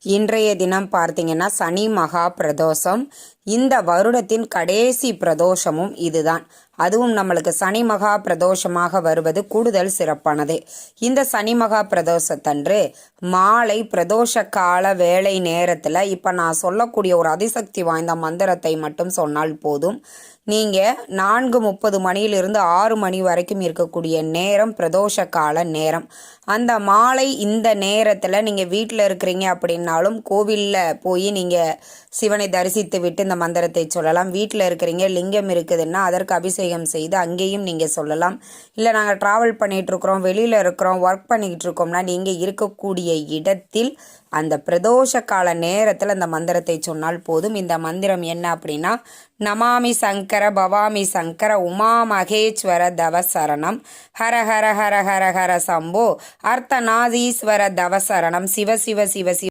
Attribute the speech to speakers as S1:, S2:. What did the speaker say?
S1: இன்றைய தினம் பார்த்தீங்கன்னா சனி மகா பிரதோஷம். இந்த வருடத்தின் கடைசி பிரதோஷமும் இதுதான். அதுவும் நம்மளுக்கு சனி மகா பிரதோஷமாக வருவது கூடுதல் சிறப்பானது. இந்த சனி மகா பிரதோஷத்தன்று மாலை பிரதோஷ கால வேலை நேரத்தில் இப்போ நான் சொல்லக்கூடிய ஒரு அதிசக்தி வாய்ந்த மந்திரத்தை மட்டும் சொன்னால் போதும். நீங்கள் 4:30 மணியிலிருந்து 6 மணி வரைக்கும் இருக்கக்கூடிய நேரம் பிரதோஷ கால நேரம். அந்த மாலை இந்த நேரத்தில் நீங்கள் வீட்டில் இருக்கிறீங்க அப்படின்னாலும் கோவிலில் போய் நீங்கள் சிவனை தரிசித்து விட்டு இந்த மந்திரத்தை சொல்லலாம். வீட்டில் இருக்கிறீங்க, லிங்கம் இருக்குதுன்னா அதற்கு அபிஷேகம் செய்து அங்கேயும் நீங்கள் சொல்லலாம். இல்லை நாங்கள் ட்ராவல் பண்ணிகிட்ருக்குறோம், வெளியில் இருக்கிறோம், ஒர்க் பண்ணிக்கிட்டு இருக்கோம்னா நீங்கள் இருக்கக்கூடிய இடத்தில் அந்த பிரதோஷ கால நேரத்தில் அந்த மந்திரத்தை சொன்னால் போதும். இந்த மந்திரம் என்ன அப்படின்னா, நமாமி சங்கர பவாமி சங்கர உமா மகேஸ்வர தவசரணம் ஹர ஹர ஹர ஹர ஹர சம்போ அர்த்தநாதீஸ்வர தவசரணம் சிவ சிவ சிவ சிவ